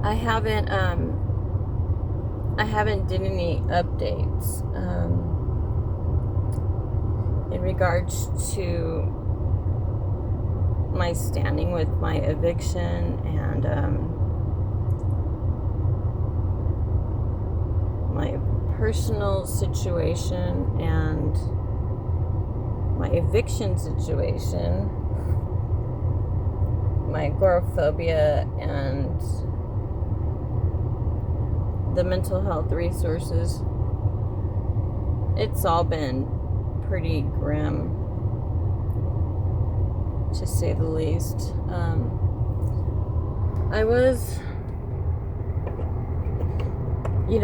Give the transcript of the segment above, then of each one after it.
I haven't did any updates in regards to my standing with my eviction and my personal situation and my eviction situation, my agoraphobia, and the mental health resources. It's all been pretty grim, to say the least.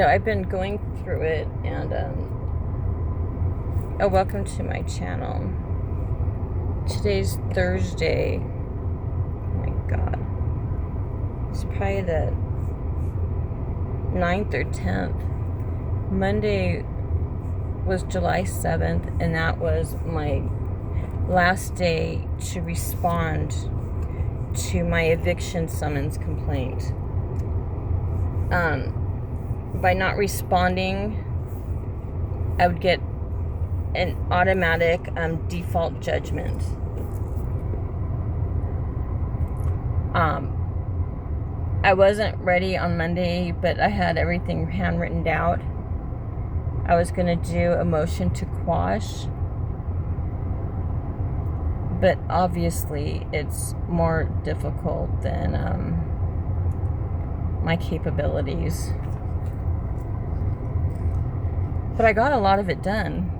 I've been going through it, and welcome to my channel. Today's Thursday. Oh my God. It's probably the 9th or 10th. Monday was July 7th, and that was my last day to respond to my eviction summons complaint. By not responding, I would get an automatic default judgment. I wasn't ready on Monday, but I had everything handwritten out. I was going to do a motion to quash, but obviously it's more difficult than my capabilities. But I got a lot of it done.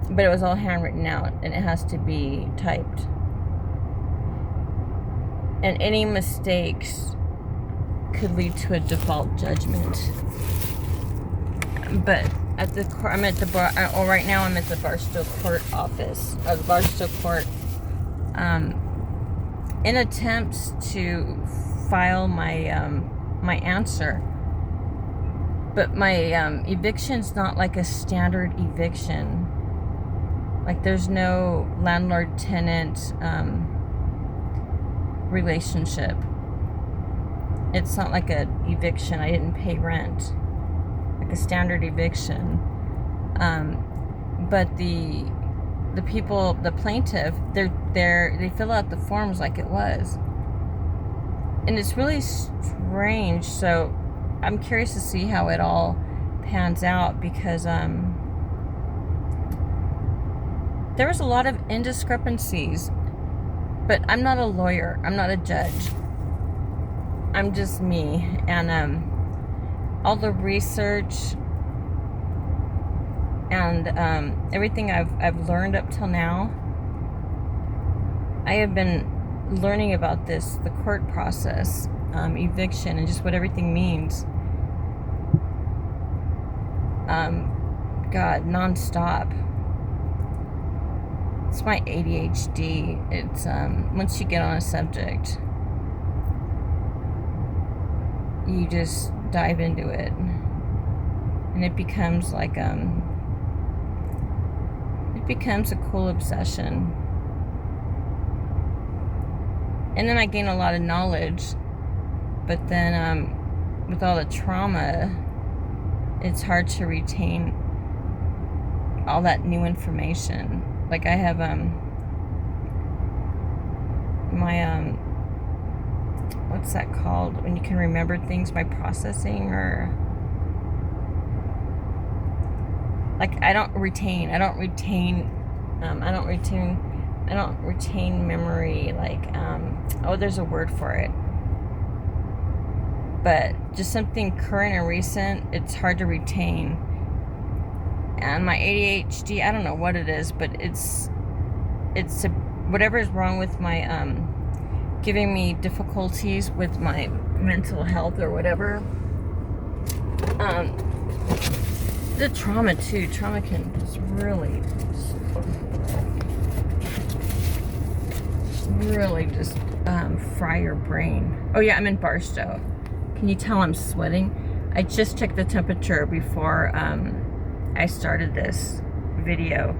But it was all handwritten out, and it has to be typed. And any mistakes could lead to a default judgment. But at the court, right now I'm at the Barstow Court office, or the Barstow Court, in attempts to file my answer. But my eviction's not like a standard eviction. Like, there's no landlord-tenant relationship. It's not like a eviction. I didn't pay rent, like a standard eviction. But the people, the plaintiff, they fill out the forms like it was, and it's really strange. So I'm curious to see how it all pans out, because there was a lot of indiscrepancies. But I'm not a lawyer. I'm not a judge. I'm just me. And all the research and everything I've learned up till now, I have been learning about the court process, eviction, and just what everything means. God, nonstop. It's my ADHD. It's once you get on a subject, you just dive into it, and it becomes like it becomes a cool obsession. And then I gain a lot of knowledge, but then with all the trauma, it's hard to retain all that new information. Like, I have my what's that called when you can remember things by processing, or like I don't retain memory, like there's a word for it, but just something current and recent, it's hard to retain. And my ADHD, I don't know what it is, but it's whatever is wrong with my giving me difficulties with my mental health or whatever. The trauma too. Trauma can just really just fry your brain. Oh yeah, I'm in Barstow. Can you tell I'm sweating? I just checked the temperature before I started this video.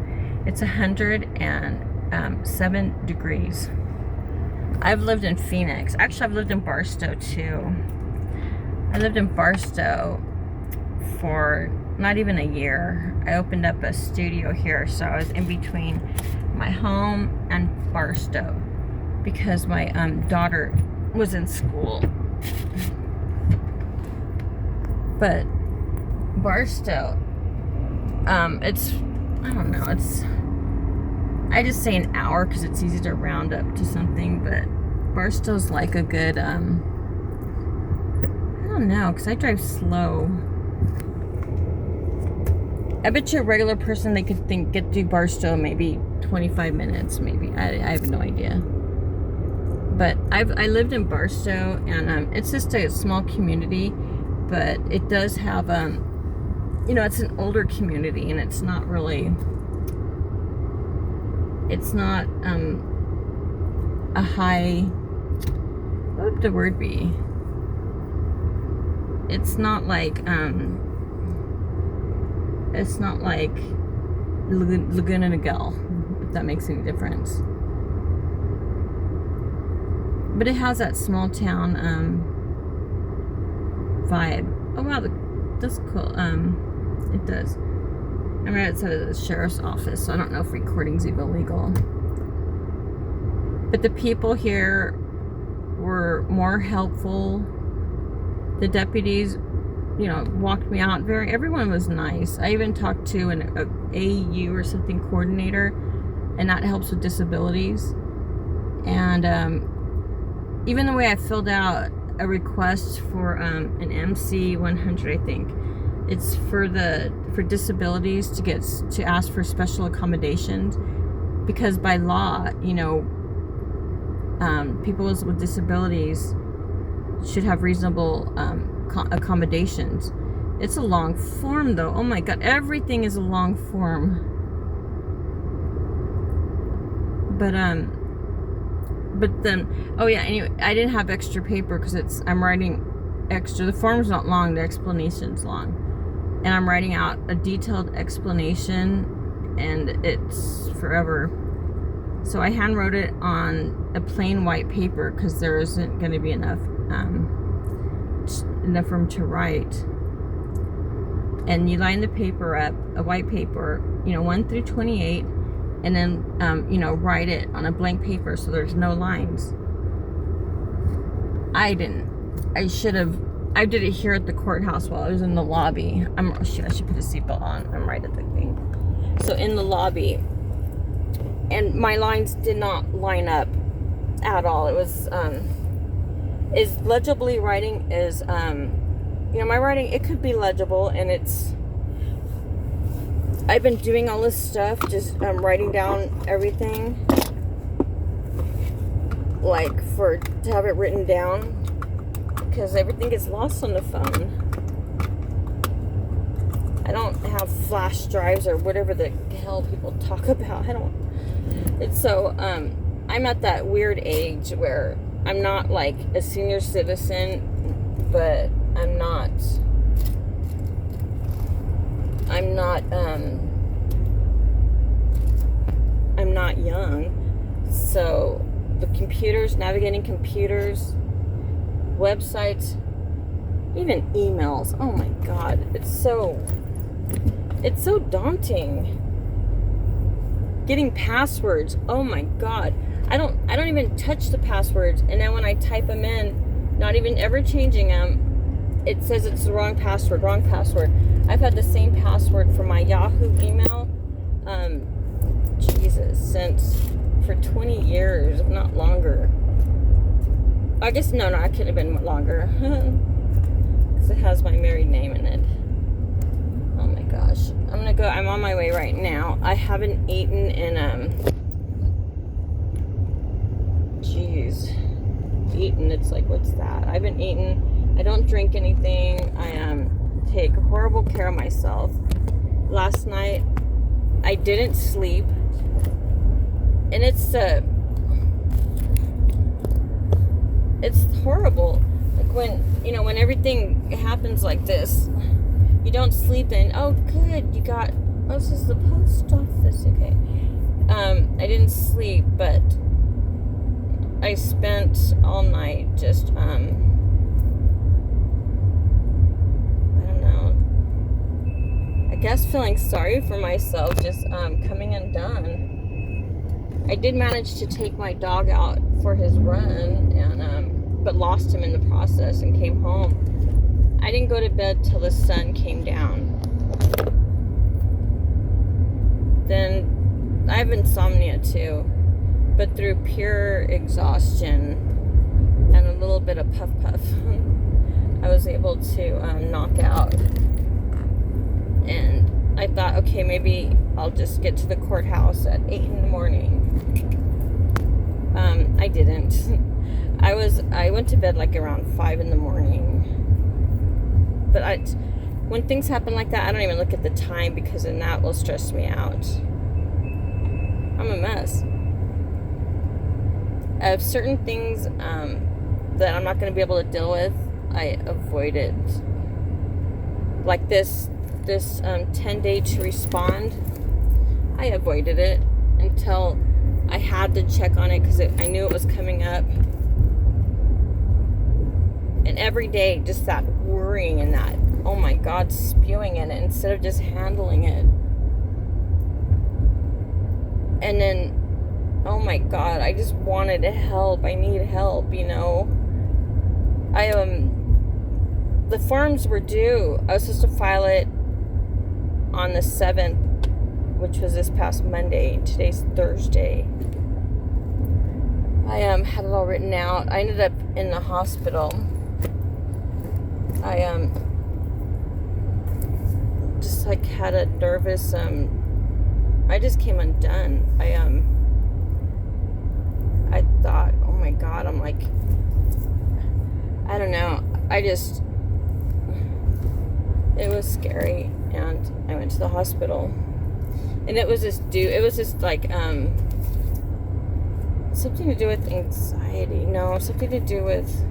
It's 107 degrees. I've lived in Phoenix. Actually, I've lived in Barstow too. I lived in Barstow for not even a year. I opened up a studio here, so I was in between my home and Barstow because my daughter was in school. But Barstow, it's, I don't know, it's, I just say an hour because it's easy to round up to something, but Barstow's like a good, I don't know, because I drive slow. I bet you a regular person, they could get to Barstow maybe 25 minutes, maybe. I have no idea. But I lived in Barstow, and it's just a small community, but it does have, you know, it's an older community, and it's not really, it's not a high, what would the word be? It's not like Laguna Niguel, if that makes any difference. But it has that small town vibe. Oh wow, that's cool. It does. I'm right outside of the sheriff's office, so I don't know if recording's even legal. But the people here were more helpful. The deputies, you know, walked me out. Everyone was nice. I even talked to an AU or something coordinator, and that helps with disabilities. And even the way I filled out a request for an MC 100, I think it's for disabilities to ask for special accommodations, because by law, you know, people with disabilities should have reasonable accommodations. It's a long form though. Oh my god, everything is a long form. But then, oh yeah, anyway, I didn't have extra paper because I'm writing extra. The form's not long, the explanation's long. And I'm writing out a detailed explanation, and it's forever. So I hand wrote it on a plain white paper because there isn't going to be enough room to write. And you line the paper up, a white paper, you know, 1 through 28, and then you know, write it on a blank paper so there's no lines. I did it here at the courthouse while I was in the lobby. I should put a seatbelt on. I'm right at the thing. So in the lobby, and my lines did not line up at all. It was is legibly writing is you know, my writing, it could be legible, and I've been doing all this stuff, just writing down everything, like to have it written down, because everything gets lost on the phone. I don't have flash drives or whatever the hell people talk about. It's so, I'm at that weird age where I'm not like a senior citizen, but I'm not young. So the computers, navigating computers, websites, even emails, oh my god, it's so daunting. Getting passwords, oh my god, I don't even touch the passwords, and then when I type them in, not even ever changing them, it says it's the wrong password. I've had the same password for my Yahoo email, for 20 years, if not longer. I guess, no, it could have been longer, because it has my married name in it. Oh my gosh, I'm on my way right now. I haven't eaten in, it's like, what's that? I haven't eaten, I don't drink anything, I take horrible care of myself. Last night, I didn't sleep, and it's horrible. Like when everything happens like this, you don't sleep in, oh good, this is the post office, okay. I didn't sleep, but I I spent all night just, I don't know, I guess feeling sorry for myself, just coming undone. I did manage to take my dog out for his run, and but lost him in the process and came home. I didn't go to bed till the sun came down. Then I have insomnia too, but through pure exhaustion and a little bit of puff, I was able to knock out. And I thought, okay, maybe I'll just get to the courthouse at 8 in the morning. I didn't. I went to bed like around 5 in the morning. But when things happen like that, I don't even look at the time, because then that will stress me out. I'm a mess. Of certain things that I'm not going to be able to deal with, I avoid it. Like this 10 day to respond, I avoided it until I had to check on it, because I knew it was coming up. And every day, just that worrying and that, oh my God, spewing in it instead of just handling it. And then, oh my God, I just wanted to help. I need help, you know. The forms were due. I was supposed to file it on the 7th, which was this past Monday. Today's Thursday. I had it all written out. I ended up in the hospital. I just like had a nervous I just came undone. I thought, oh my God, I'm like, I don't know. It was scary, and I went to the hospital, and it was just like something to do with anxiety. No, something to do with,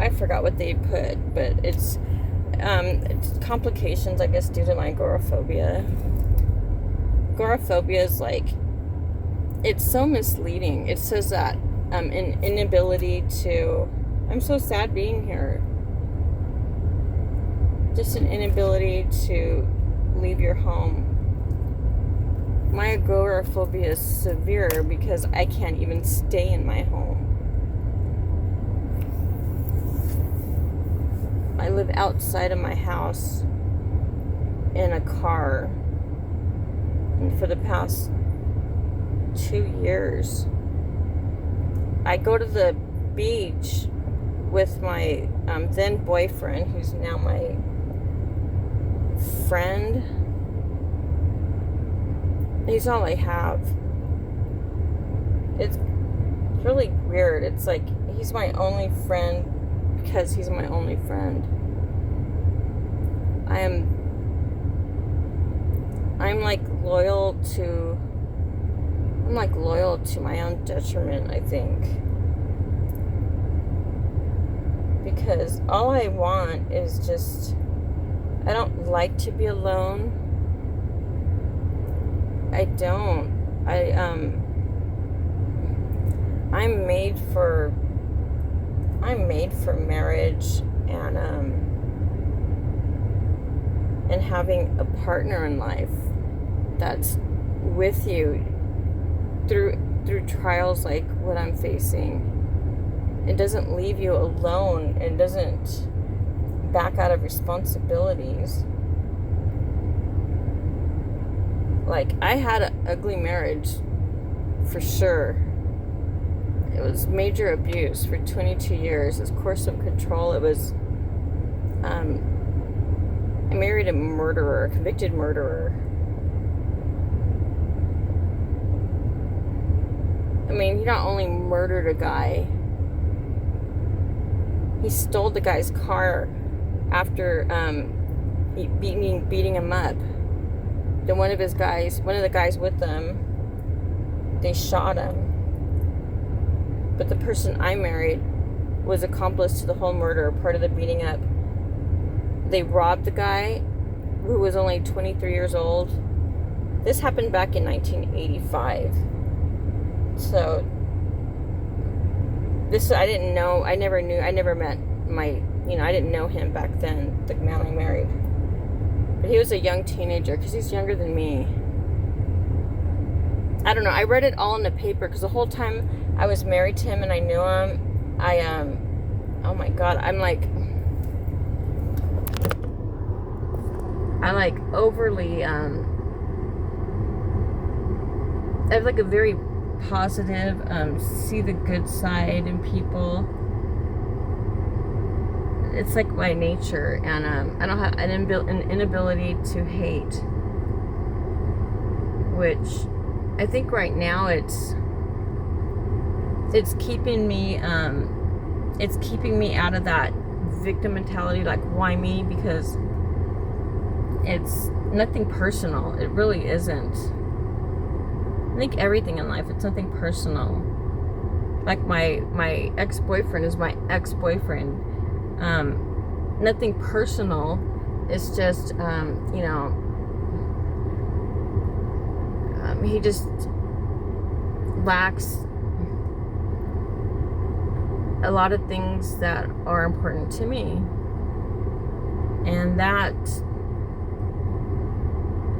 I forgot what they put, but it's complications, I guess, due to my agoraphobia. Agoraphobia is like, it's so misleading. It says that an inability to, I'm so sad being here. Just an inability to leave your home. My agoraphobia is severe because I can't even stay in my home. I live outside of my house in a car. And for the past 2 years, I go to the beach with my then boyfriend, who's now my friend. He's all I have. It's really weird. It's like he's my only friend because he's my only friend. I'm like loyal to my own detriment, I think. Because all I want is just, I don't like to be alone. I don't. I'm made for marriage and having a partner in life that's with you through trials like what I'm facing. It doesn't leave you alone. It doesn't back out of responsibilities. Like, I had an ugly marriage, for sure. It was major abuse for 22 years. It was coercive control. It was, I married a murderer, a convicted murderer. I mean, he not only murdered a guy, he stole the guy's car after beating him up. Then one of the guys with them, they shot him. But the person I married was accomplice to the whole murder, part of the beating up. They robbed the guy, who was only 23 years old. This happened back in 1985. So this, I didn't know, I never met my, I didn't know him back then, the man I married. But he was a young teenager, because he's younger than me. I don't know, I read it all in the paper, because the whole time I was married to him and I knew him, oh my God, I overly, I have like a very positive, see the good side in people. It's like my nature, and I don't have an inability to hate, which I think right now it's keeping me out of that victim mentality, like why me, because it's nothing personal. It really isn't. I think everything in life, it's nothing personal. Like my ex-boyfriend is my ex-boyfriend. Nothing personal. It's just, he just lacks a lot of things that are important to me. And that,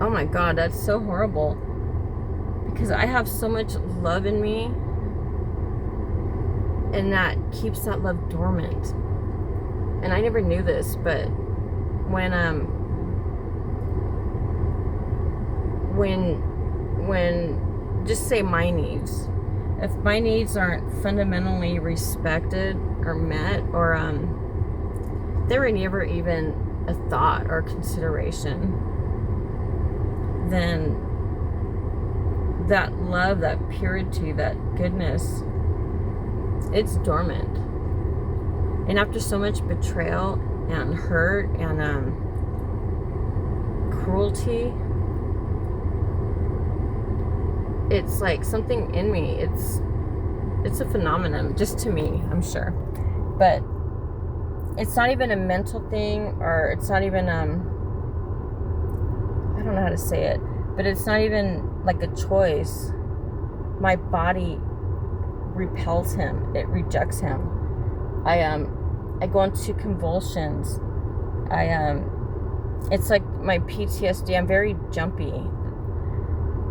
oh my God, that's so horrible. Because I have so much love in me, and that keeps that love dormant. And I never knew this, but when just say my needs, if my needs aren't fundamentally respected or met, or they were never even a thought or consideration, then that love, that purity, that goodness, it's dormant. And after so much betrayal and hurt and cruelty, it's like something in me, it's a phenomenon, just to me, I'm sure. But it's not even a mental thing, or it's not even, I don't know how to say it, but it's not even like a choice. My body repels him. It rejects him. I go into convulsions. It's like my PTSD. I'm very jumpy.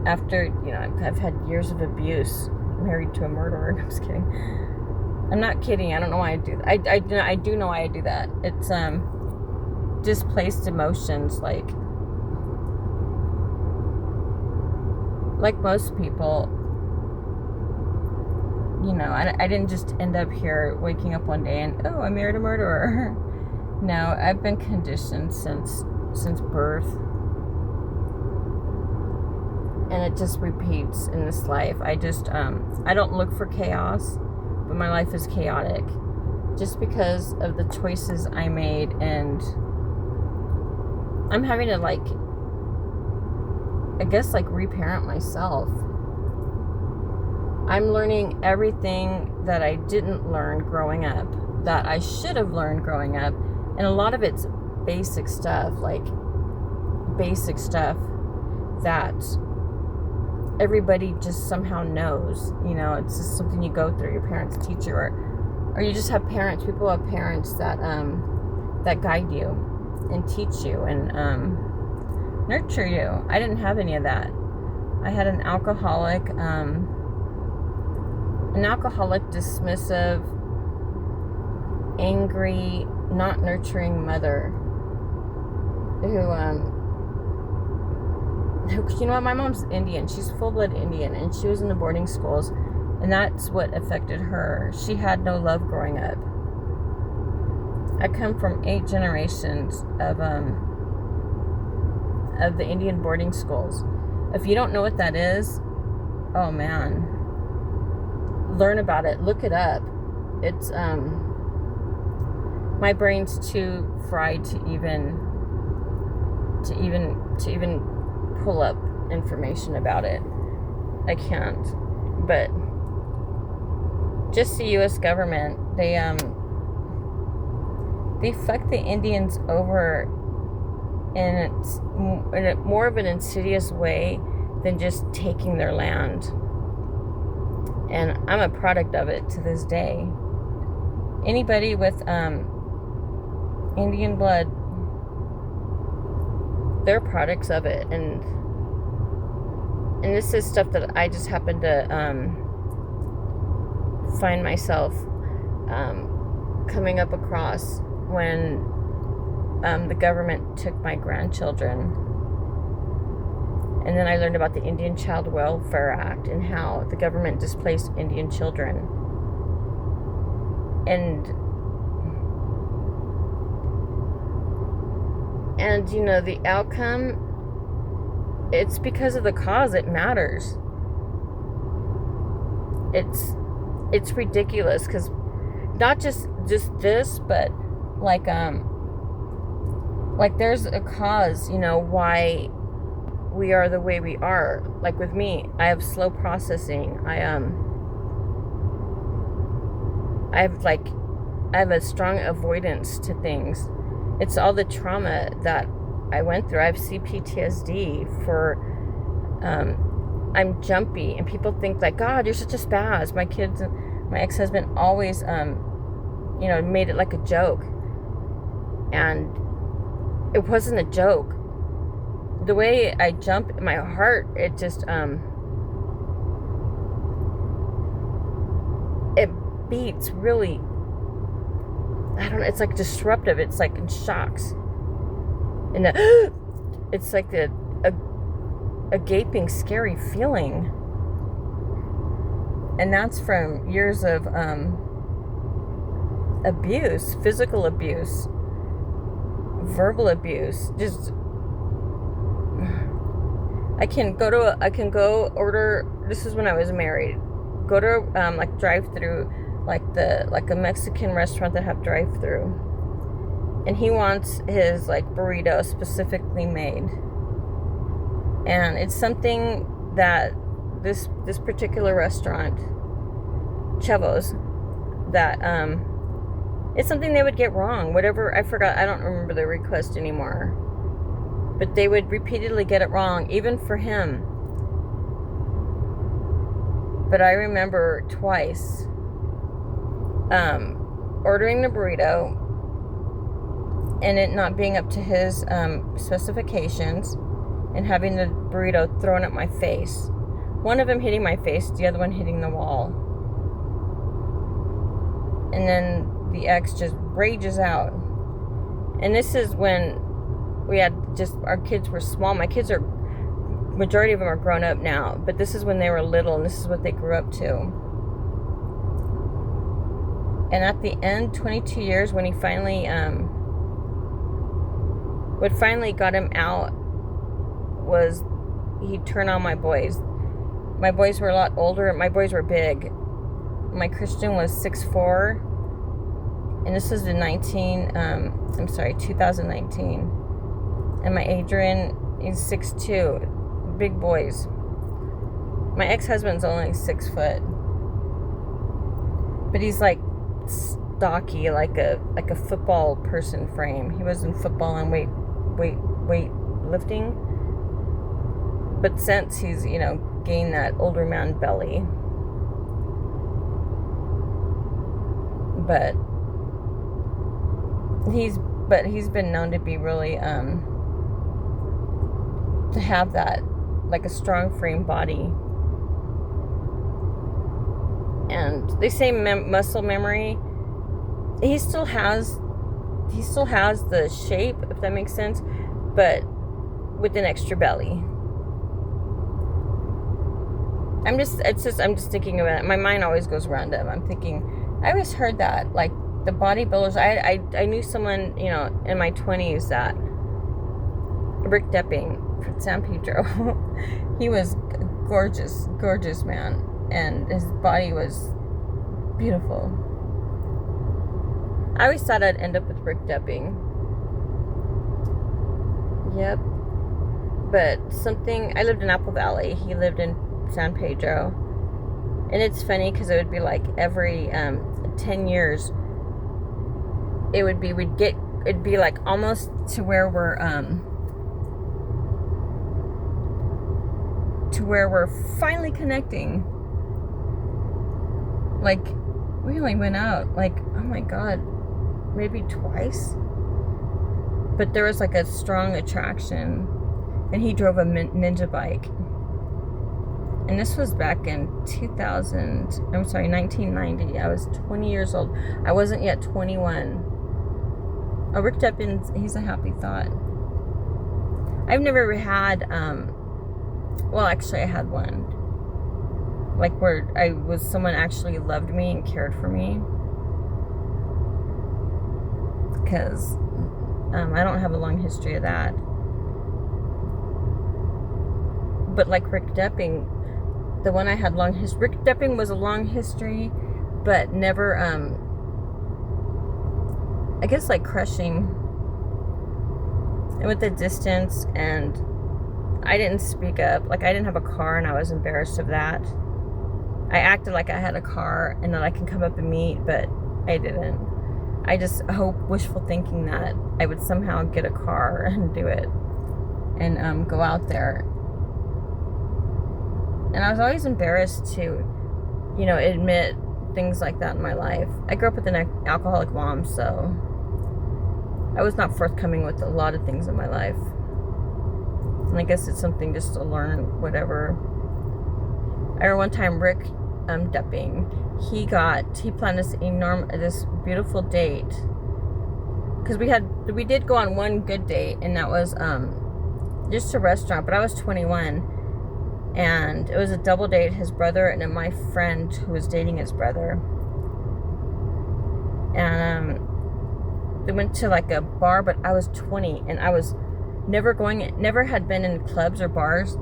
After, I've had years of abuse, married to a murderer. I'm just kidding. I'm not kidding. I don't know why I do that. I do know why I do that. It's displaced emotions, like most people, I didn't just end up here waking up one day and, oh, I married a murderer. No, I've been conditioned since birth. And it just repeats in this life. I don't look for chaos, but my life is chaotic. Just because of the choices I made, and I'm having to reparent myself. I'm learning everything that I didn't learn growing up, that I should have learned growing up. And a lot of it's basic stuff that everybody just somehow knows. It's just something you go through. Your parents teach you, or you just have parents. People have parents that guide you and teach you and nurture you. I didn't have any of that. I had an alcoholic, dismissive, angry, not nurturing mother who my mom's Indian. She's full-blood Indian, and she was in the boarding schools, and that's what affected her. She had no love growing up. I come from 8 generations of the Indian boarding schools. If you don't know what that is, oh man, learn about it, look it up. It's my brain's too fried to even pull up information about it. I can't. But just the U.S. government, they fuck the Indians over in more of an insidious way than just taking their land. And I'm a product of it to this day. Anybody with Indian blood, they're products of it, and this is stuff that I just happen to find myself coming up across when the government took my grandchildren. And then I learned about the Indian Child Welfare Act and how the government displaced Indian children. And you know, the outcome, it's because of the cause. It matters. It's ridiculous, because not just this, but like there's a cause, you know, why we are the way we are. Like with me, I have slow processing. I have a strong avoidance to things. It's all the trauma that I went through. I have CPTSD for I'm jumpy, and people think like, God, you're such a spaz. My ex-husband always you know, made it like a joke, and it wasn't a joke. The way I jump, my heart, it just it beats really, I don't know, it's like disruptive. It's like in shocks, and it's like a gaping, scary feeling, and that's from years of abuse, physical abuse, verbal abuse. Just I can go order. This is when I was married. Go to like drive-through, like a Mexican restaurant that have drive-through, and he wants his like burrito specifically made, and it's something that this particular restaurant, Chavos, that it's something they would get wrong. Whatever, I forgot. I don't remember the request anymore. But they would repeatedly get it wrong, even for him. But I remember twice ordering the burrito and it not being up to his specifications, and having the burrito thrown at my face. One of them hitting my face, the other one hitting the wall. And then the ex just rages out. And this is when we had our kids were small. My kids majority of them are grown up now, but this is when they were little, and this is what they grew up to. And at the end, 22 years, when he finally got him out, was he turned on my boys. My boys were a lot older. My boys were big. My Christian was 6'4", and this is the 2019. And my Adrian is 6'2", big boys. My ex-husband's only 6 foot, but he's like stocky, like a football person frame. He was in football and weight lifting, but since he's, you know, gained that older man belly. But he's been known to be really to have that, like a strong frame body. And they say muscle memory. He still has the shape, if that makes sense, but with an extra belly. I'm just thinking about it. My mind always goes random. I'm thinking, I always heard that, like, the bodybuilders, I knew someone, you know, in my 20s, that Rick Depping from San Pedro, he was a gorgeous man, and his body was beautiful. I always thought I'd end up with Rick Depping. Yep. But I lived in Apple Valley, he lived in San Pedro, and it's funny because it would be like every 10 years, it'd be like almost to where we're finally connecting. Like, We only went out, like, oh my God, maybe twice. But there was like a strong attraction, and he drove a ninja bike. And this was back in 1990. I was 20 years old. I wasn't yet 21. Oh, Rick Deppin, he's a happy thought. I've never had, well, actually I had one. Like where someone actually loved me and cared for me. Because I don't have a long history of that. But like Rick Deppin, the one I had long history, Rick Deppin was a long history, but never, I guess like crushing. And with the distance, and I didn't speak up. Like I didn't have a car, and I was embarrassed of that. I acted like I had a car and that I can come up and meet, but I didn't. I just wishful thinking that I would somehow get a car and do it and go out there. And I was always embarrassed to, admit things like that in my life. I grew up with an alcoholic mom, so I was not forthcoming with a lot of things in my life. And I guess it's something just to learn, whatever. I remember one time Rick Deppin, he planned this beautiful date, because we did go on one good date, and that was just a restaurant, but I was 21, and it was a double date, his brother and then my friend who was dating his brother. And they went to like a bar, but I was 20, and I was never had been in clubs or bars.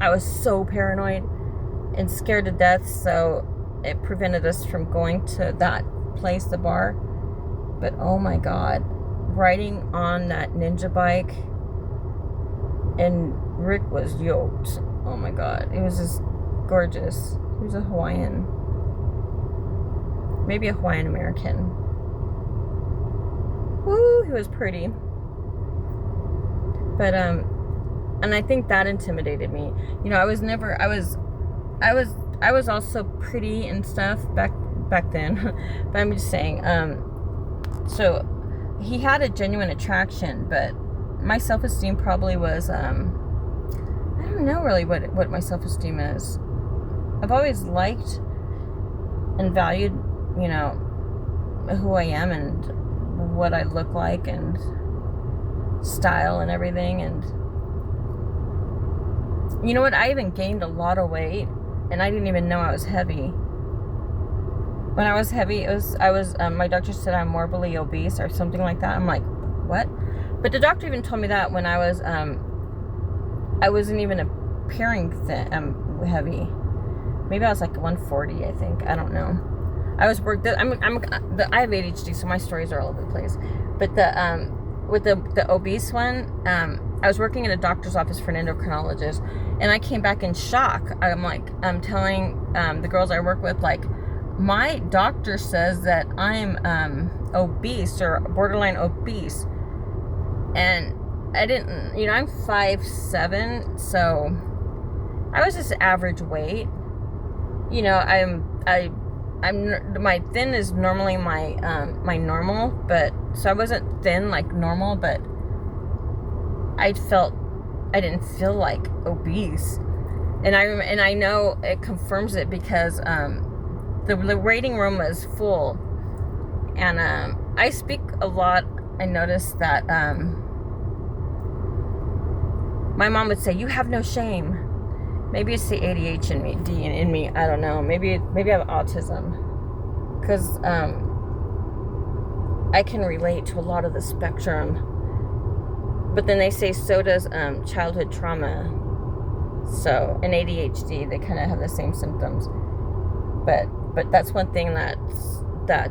I was so paranoid and scared to death, so it prevented us from going to that place, the bar. But oh my God, riding on that ninja bike, and Rick was yoked. Oh my God, it was just gorgeous. He was a Hawaiian, maybe a Hawaiian American. Woo, he was pretty. But and I think that intimidated me. I was also pretty and stuff back then. But I'm just saying, so he had a genuine attraction, but my self-esteem probably was, I don't know really what my self-esteem is. I've always liked and valued, who I am and what I look like and style and everything. And you know what? I even gained a lot of weight, and I didn't even know I was heavy. When I was heavy, my doctor said I'm morbidly obese or something like that. I'm like, what? But the doctor even told me that when I wasn't even appearing heavy. Maybe I was like 140, I think. I don't know. I have ADHD, so my stories are all over the place. But with the obese one, I was working in a doctor's office for an endocrinologist, and I came back in shock. I'm telling the girls I work with, like, my doctor says that I'm obese or borderline obese, and I didn't. I'm 5'7", so I was just average weight. My thin is normally my normal, but so I wasn't thin like normal, but I didn't feel like obese, and I know it confirms it because the waiting room was full, and I speak a lot. I noticed that my mom would say, "You have no shame." Maybe it's the ADHD in me. I don't know. Maybe I have autism, because I can relate to a lot of the spectrum. But then they say so does childhood trauma. So and ADHD, they kind of have the same symptoms. But that's one thing that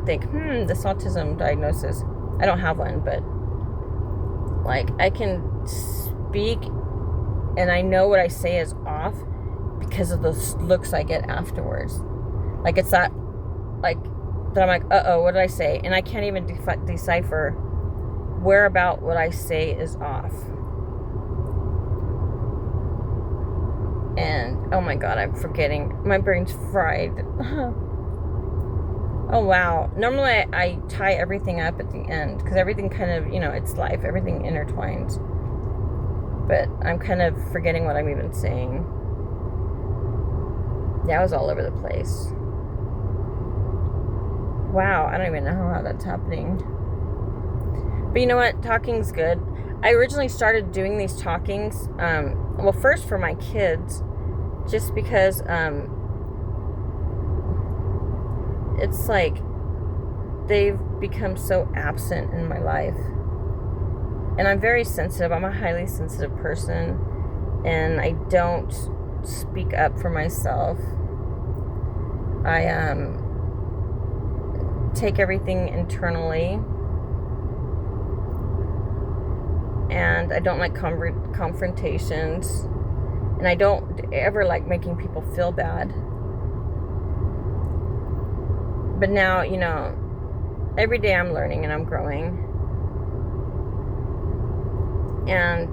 think this autism diagnosis. I don't have one, but like I can speak. And I know what I say is off because of the looks I get afterwards. Like, it's that, like, that I'm like, uh-oh, what did I say? And I can't even decipher where about what I say is off. And, oh my God, I'm forgetting. My brain's fried. Oh, wow. Normally I tie everything up at the end because everything kind of, it's life. Everything intertwines. But I'm kind of forgetting what I'm even saying. Yeah, I was all over the place. Wow, I don't even know how that's happening. But you know what? Talking's good. I originally started doing these talkings, well, first for my kids, just because it's like they've become so absent in my life. And I'm very sensitive. I'm a highly sensitive person, and I don't speak up for myself. I take everything internally, and I don't like confrontations, and I don't ever like making people feel bad. But now, every day I'm learning and I'm growing, and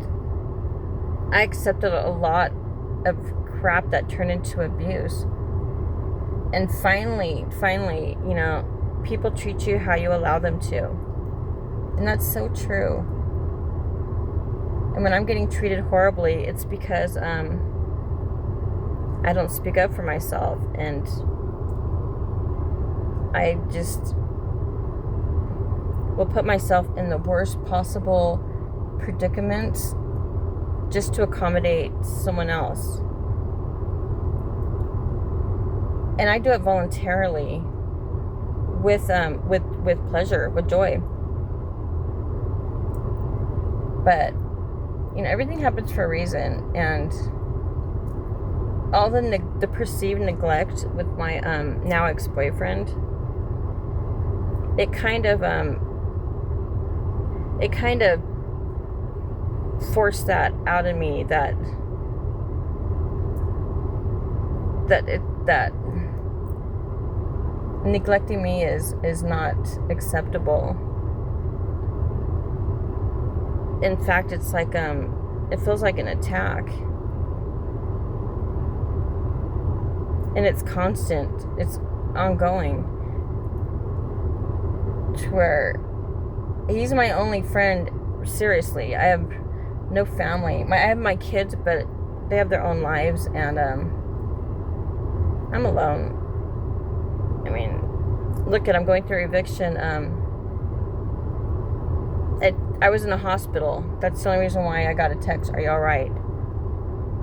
I accepted a lot of crap that turned into abuse. And finally, people treat you how you allow them to. And that's so true. And when I'm getting treated horribly, it's because I don't speak up for myself, and I just will put myself in the worst possible predicaments just to accommodate someone else. And I do it voluntarily, with pleasure, with joy. But everything happens for a reason, and all the perceived neglect with my now ex-boyfriend, it kind of forced that out of me, that neglecting me is not acceptable. In fact, it's like it feels like an attack, and it's constant, it's ongoing, to where he's my only friend. Seriously, I have no family. I have my kids, but they have their own lives, and I'm alone. I mean, I'm going through eviction. I was in a hospital. That's the only reason why I got a text, "Are you all right?"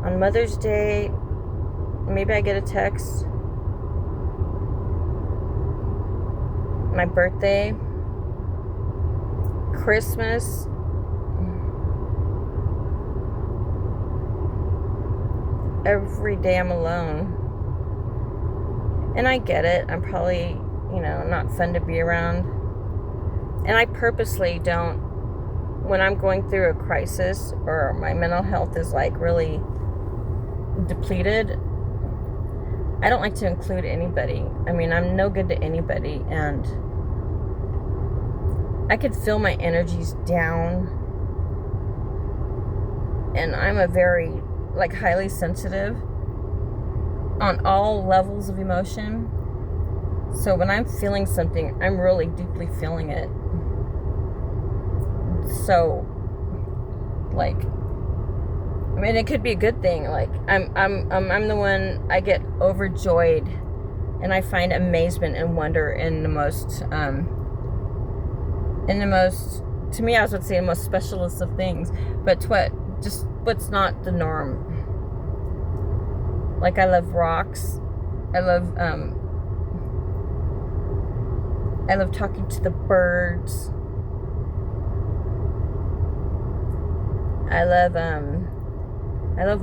On Mother's Day, maybe I get a text. My birthday, Christmas, every day I'm alone. And I get it. I'm probably, not fun to be around. And I purposely don't, when I'm going through a crisis or my mental health is like really depleted, I don't like to include anybody. I mean, I'm no good to anybody, and I could feel my energies down. And I'm a very, highly sensitive on all levels of emotion. So when I'm feeling something, I'm really deeply feeling it. So, it could be a good thing. I'm the one, I get overjoyed, and I find amazement and wonder in the most, to me, I would say the most specialist of things. But what's not the norm. I love rocks. I love talking to the birds. I love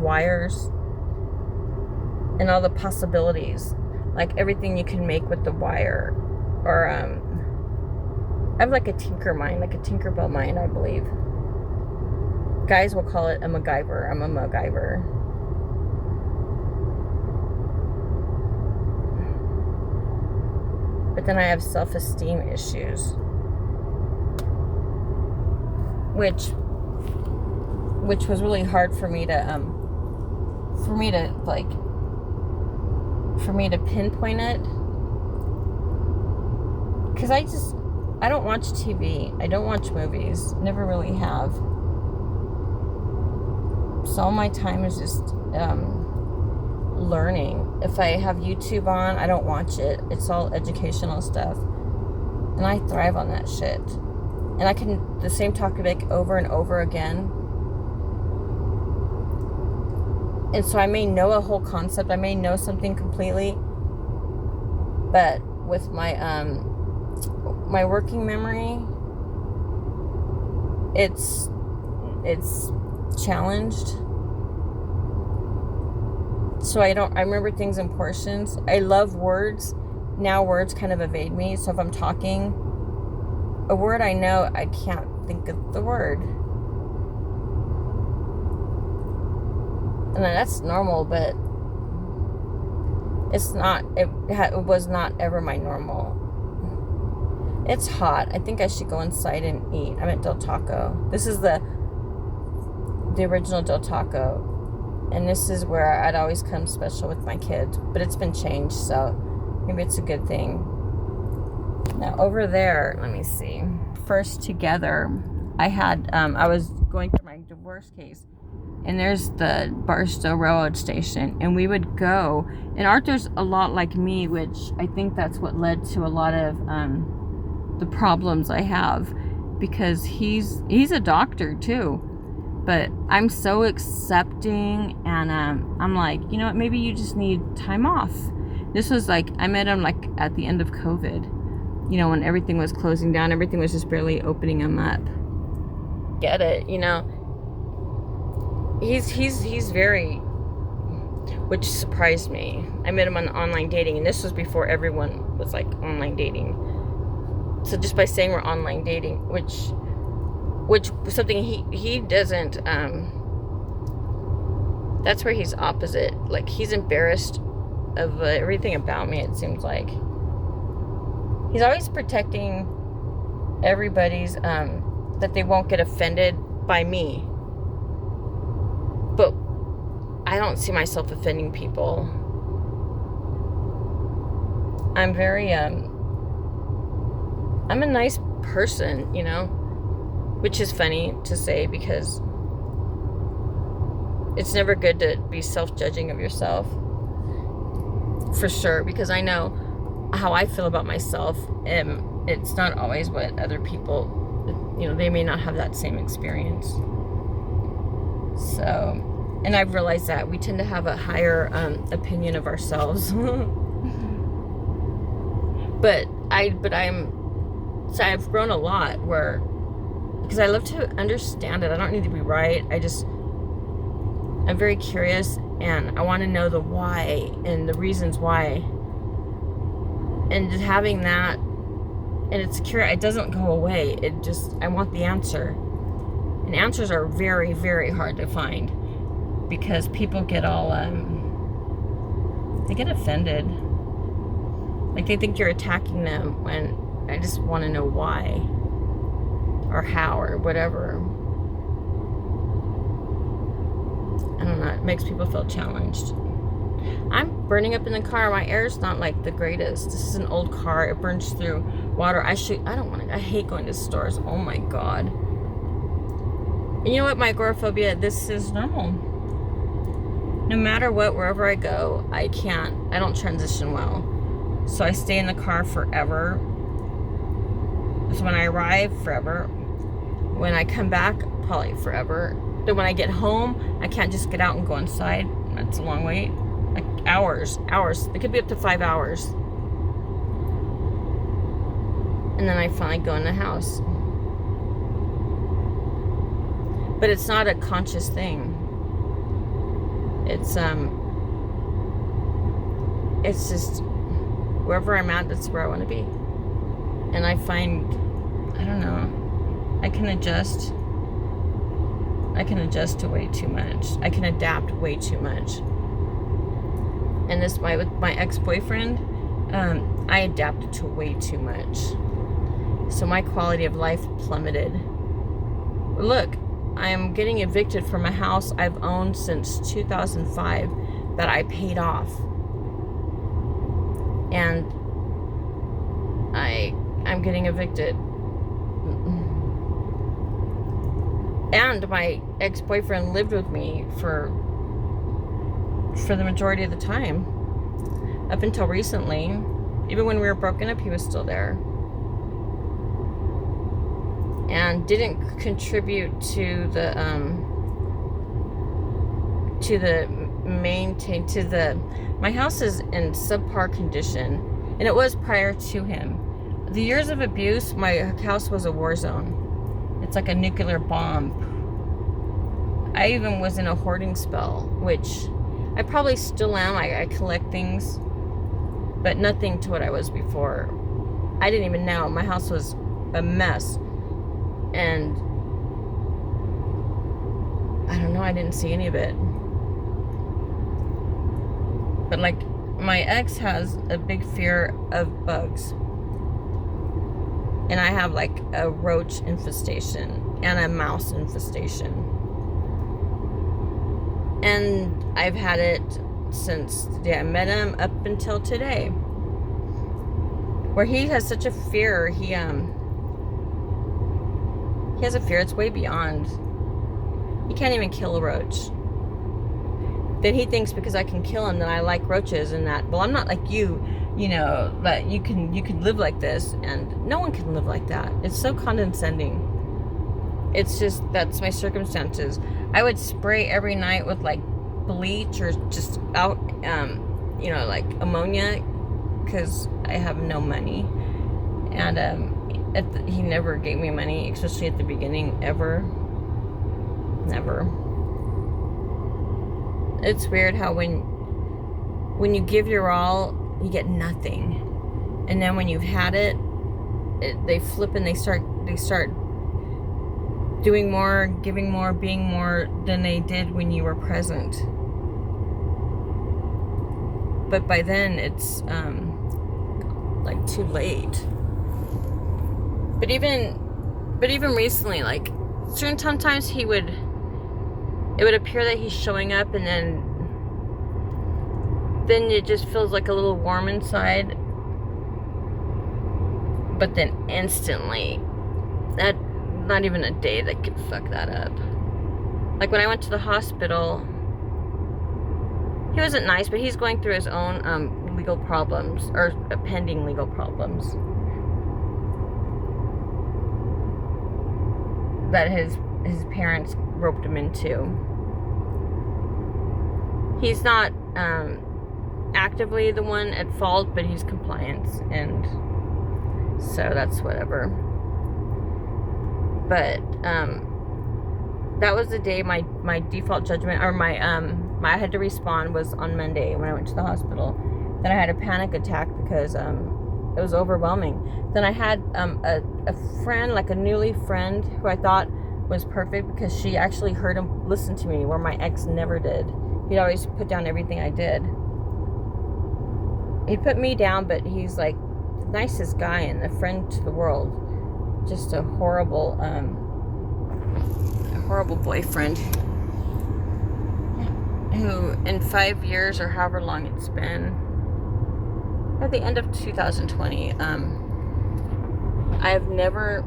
wires and all the possibilities, everything you can make with the wire. Or I have a Tinkerbell mind, I believe. Guys will call it a MacGyver. I'm a MacGyver. But then I have self-esteem issues, which was really hard for me to pinpoint it. because I don't watch TV. I don't watch movies. Never really have. So all my time is just learning. If I have YouTube on, I don't watch it. It's all educational stuff. And I thrive on that shit. And I can, the same topic over and over again. And so I may know a whole concept. I may know something completely. But with my my working memory, it's challenged. So I remember things in portions. I love words. Now words kind of evade me. So if I'm talking a word I know, I can't think of the word. And that's normal, but it's not, it was not ever my normal. It's hot. I think I should go inside and eat. I'm at Del Taco. This is the original Del Taco. And this is where I'd always come special with my kids. But it's been changed, so maybe it's a good thing. Now over there, let me see. First Together, I had, I was going through my divorce case. And there's the Barstow Railroad Station. And we would go. And Arthur's a lot like me, which I think that's what led to a lot of the problems I have. Because he's a doctor too. But I'm so accepting. And I'm like, you know what? Maybe you just need time off. This was like, I met him like at the end of COVID. You know, when everything was closing down. Everything was just barely opening him up. Get it, you know. He's very, which surprised me. I met him on online dating, and this was before everyone was like online dating. So just by saying we're online dating, which something he doesn't, that's where he's opposite. Like, he's embarrassed of everything about me, it seems like. He's always protecting everybody's, that they won't get offended by me. But I don't see myself offending people. I'm very, I'm a nice person, you know, which is funny to say because it's never good to be self-judging of yourself, for sure, because I know how I feel about myself, and it's not always what other people, you know, they may not have that same experience. So, and I've realized that we tend to have a higher opinion of ourselves. But I've grown a lot where, because I love to understand it. I don't need to be right. I'm very curious, and I want to know the why and the reasons why. And just having that, and it's curious, it doesn't go away. I want the answer. And answers are very, very hard to find because people get all, they get offended. Like they think you're attacking them when I just want to know why or how or whatever. I don't know. It makes people feel challenged. I'm burning up in the car. My air's not like the greatest. This is an old car. It burns through water. I hate going to stores. Oh my God. And you know what, my agoraphobia, this is normal. No matter what, wherever I go, I don't transition well. So I stay in the car forever. So when I arrive, forever. When I come back, probably forever. Then when I get home, I can't just get out and go inside. That's a long wait. Like hours. It could be up to 5 hours. And then I finally go in the house. But it's not a conscious thing. It's just wherever I'm at, that's where I want to be. And I find, I don't know, I can adjust to way too much. I can adapt way too much. And with my ex-boyfriend, I adapted to way too much. So my quality of life plummeted. Look, I am getting evicted from a house I've owned since 2005 that I paid off. And I I'm getting evicted. And my ex-boyfriend lived with me for the majority of the time. Up until recently. Even when we were broken up, he was still there. And didn't contribute to the my house is in subpar condition, and it was prior to him. The years of abuse, my house was a war zone. It's like a nuclear bomb. I even was in a hoarding spell, which I probably still am. I collect things, but nothing to what I was before. I didn't even know. My house was a mess. And I don't know, I didn't see any of it. But like, my ex has a big fear of bugs. And I have like a roach infestation and a mouse infestation. And I've had it since the day I met him up until today. Where he has such a fear, he has a fear, it's way beyond. He can't even kill a roach. Then he thinks because I can kill him that I like roaches, and that, well, I'm not like you know, that you can live like this, and no one can live like that. It's so condescending. It's just, that's my circumstances. I would spray every night with like bleach or just out, like ammonia, because I have no money. And he never gave me money, especially at the beginning, ever. Never. It's weird how when you give your all, you get nothing, and then when you've had it, they flip and they start doing more, giving more, being more than they did when you were present. But by then it's like too late. But even recently, like certain sometimes it would appear that he's showing up, and then it just feels like a little warm inside. But then instantly, that not even a day that could fuck that up. Like when I went to the hospital, he wasn't nice, but he's going through his own legal problems, or pending legal problems that his parents roped him into. He's not actively the one at fault, but he's compliance, and so that's whatever. But that was the day my default judgment, or I had to respond, was on Monday when I went to the hospital. Then I had a panic attack because it was overwhelming. Then I had a friend, like a newly friend, who I thought was perfect because she actually heard him listen to me, where my ex never did. He'd always put down everything I did. He put me down, but he's like the nicest guy and a friend to the world. Just a horrible boyfriend who, in 5 years or however long it's been, at the end of 2020, I have never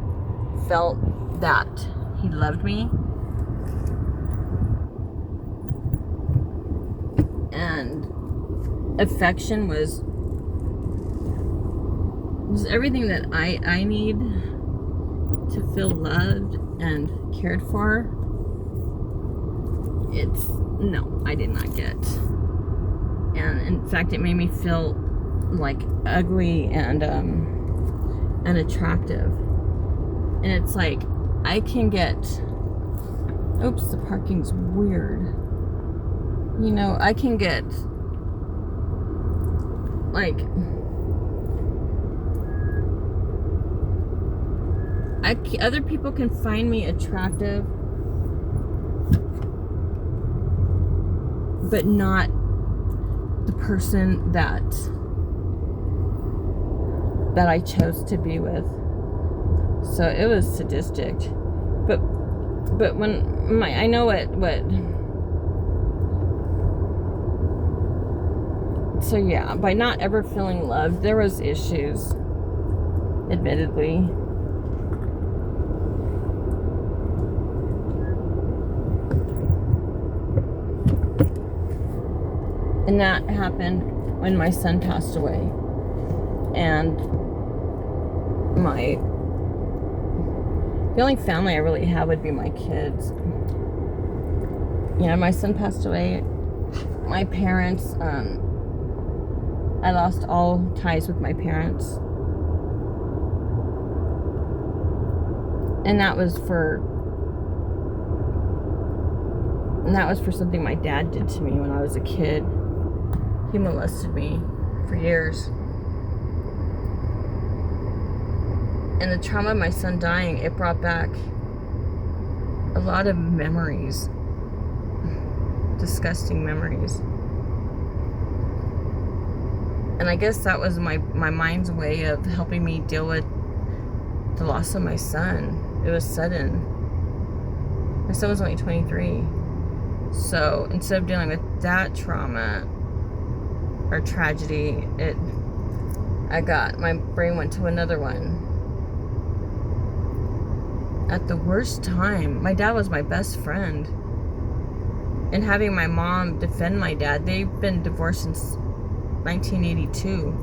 felt that he loved me. And affection was everything that I need to feel loved and cared for. No, I did not get. And in fact, it made me feel like ugly and unattractive. And it's like, I can get, oops, the parking's weird. I can get, like, other people can find me attractive, but not the person that I chose to be with. So it was sadistic. But when I know what. So yeah, by not ever feeling loved, there was issues. admittedly. And that happened when my son passed away. And the only family I really have would be my kids. My son passed away. My parents, I lost all ties with my parents. And that was for something my dad did to me when I was a kid. He molested me for years. And the trauma of my son dying, it brought back a lot of memories. Disgusting memories. And I guess that was my mind's way of helping me deal with the loss of my son. It was sudden. My son was only 23. So instead of dealing with that trauma or tragedy, my brain went to another one. At the worst time. My dad was my best friend. And having my mom defend my dad, they've been divorced since 1982.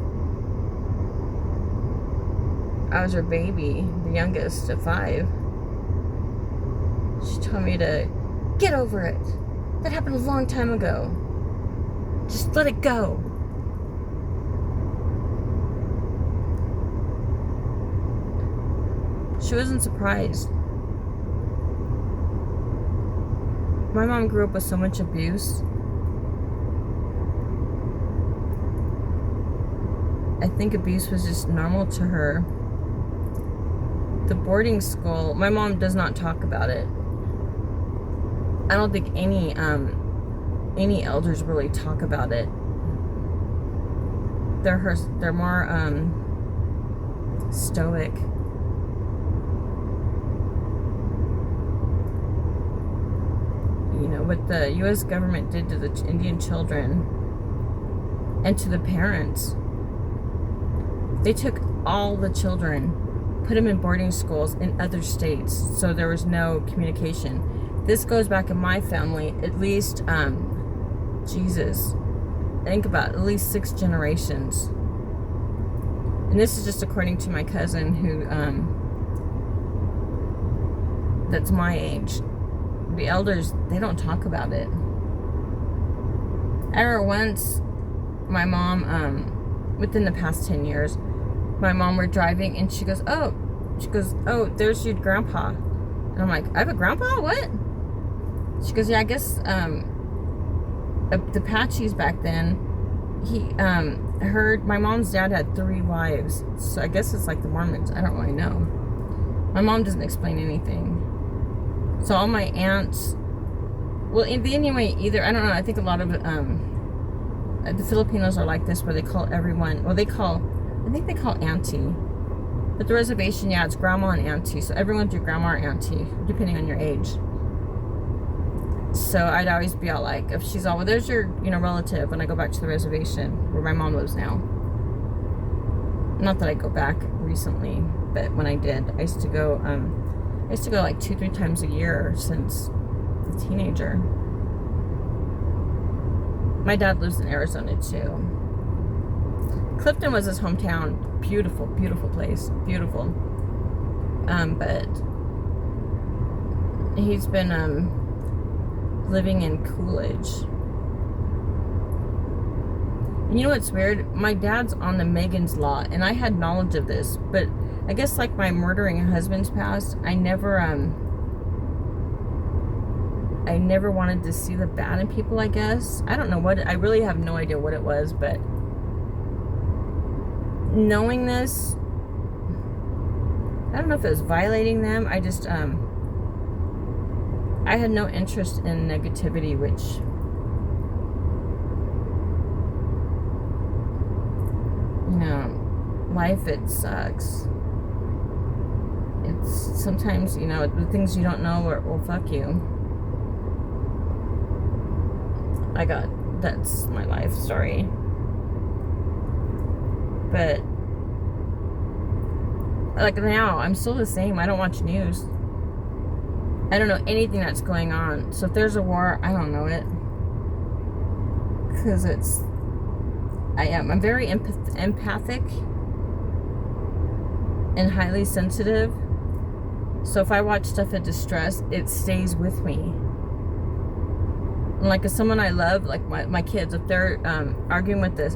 I was her baby, the youngest of 5. She told me to get over it. That happened a long time ago. Just let it go. She wasn't surprised. My mom grew up with so much abuse. I think abuse was just normal to her. The boarding school, my mom does not talk about it. I don't think any elders really talk about it. They're more stoic. What the U.S. government did to the Indian children and to the parents. They took all the children, put them in boarding schools in other states, so there was no communication. This goes back in my family, at least, Jesus, think about at least 6 generations. And this is just according to my cousin who, that's my age. The elders, they don't talk about it. I remember once, my mom, within the past 10 years, my mom were driving and she goes, oh, there's your grandpa. And I'm like, I have a grandpa? What? She goes, yeah, I guess, the Apaches back then, my mom's dad had 3 wives. So I guess it's like the Mormons. I don't really know. My mom doesn't explain anything. So all my aunts, well, anyway, either, I don't know, I think a lot of, the Filipinos are like this, where they call everyone, I think they call auntie. But the reservation, yeah, it's grandma and auntie. So everyone's your grandma or auntie, depending on your age. So I'd always be all like, if she's all, well, there's your, relative, when I go back to the reservation, where my mom lives now. Not that I go back recently, but when I did, I used to go like 2-3 times a year since a teenager. My dad lives in Arizona too. Clifton was his hometown. Beautiful, beautiful place. Beautiful. But he's been living in Coolidge. You know what's weird? My dad's on the Megan's Law, and I had knowledge of this, but I guess like my murdering husband's past, I never wanted to see the bad in people, I guess. I don't know what, I really have no idea what it was, but knowing this, I don't know if it was violating them. I just, I had no interest in negativity, which, life, it sucks. It's sometimes, the things you don't know will fuck you. That's my life story. But like now, I'm still the same. I don't watch news. I don't know anything that's going on. So if there's a war, I don't know it. Because I'm very empathic and highly sensitive. So if I watch stuff in distress, it stays with me. And like if someone I love, like my kids, if they're arguing with this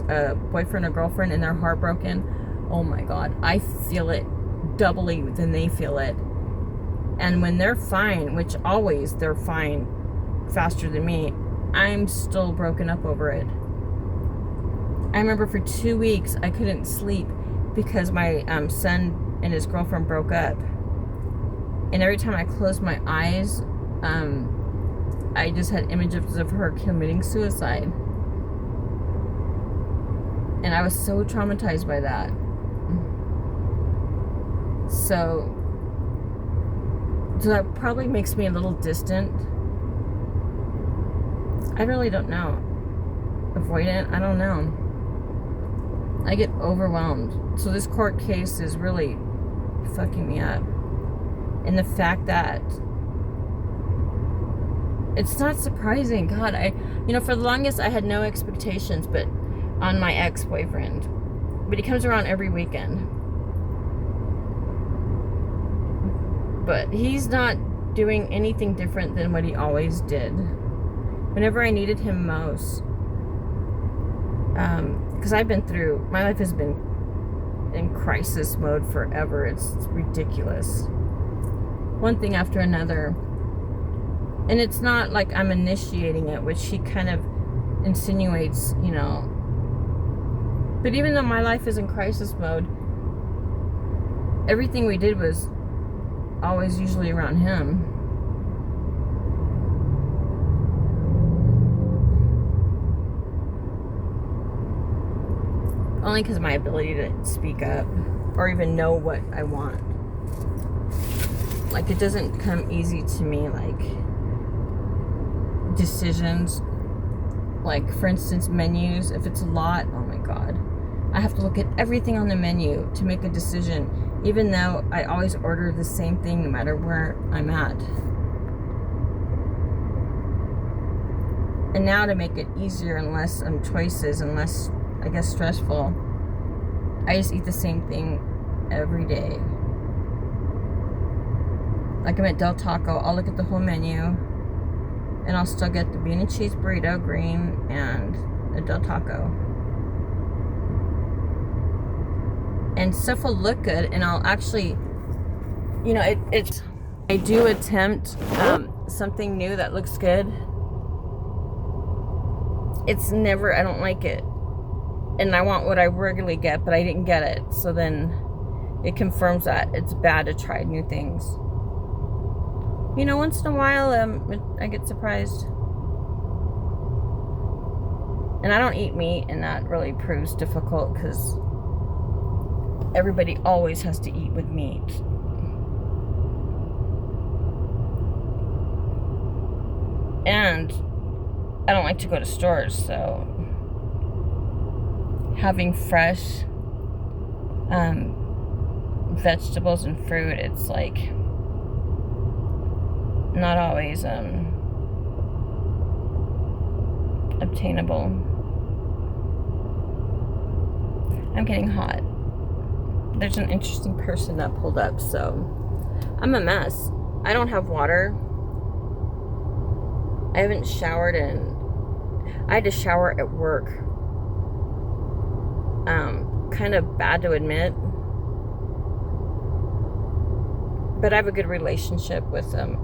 boyfriend or girlfriend and they're heartbroken, oh my God, I feel it doubly than they feel it. And when they're fine, which always they're fine faster than me, I'm still broken up over it. I remember for 2 weeks I couldn't sleep because my son and his girlfriend broke up. And every time I closed my eyes, I just had images of her committing suicide. And I was so traumatized by that. So that probably makes me a little distant. I really don't know. Avoidant? I don't know. I get overwhelmed. So this court case is really fucking me up. And the fact that it's not surprising. God, for the longest I had no expectations but on my ex-boyfriend. But he comes around every weekend. But he's not doing anything different than what he always did. Whenever I needed him most. Because my life has been in crisis mode forever. It's ridiculous. One thing after another. And it's not like I'm initiating it, which he kind of insinuates, But even though my life is in crisis mode, everything we did was always usually around him. Only because of my ability to speak up or even know what I want. Like, it doesn't come easy to me, like decisions. Like, for instance, menus. If it's a lot, oh my God. I have to look at everything on the menu to make a decision, even though I always order the same thing no matter where I'm at. And now to make it easier and less choices and less, I guess, stressful, I just eat the same thing every day. Like I'm at Del Taco, I'll look at the whole menu and I'll still get the bean and cheese burrito, green, and a Del Taco. And stuff will look good, and I'll actually, I do attempt something new that looks good. It's never, I don't like it. And I want what I regularly get, but I didn't get it. So then it confirms that it's bad to try new things. Once in a while, I get surprised. And I don't eat meat, and that really proves difficult because everybody always has to eat with meat. And I don't like to go to stores, so having fresh vegetables and fruit, it's like not always obtainable. I'm getting hot. There's an interesting person that pulled up, so I'm a mess. I don't have water. I haven't showered I had to shower at work. Kind of bad to admit. But I have a good relationship with the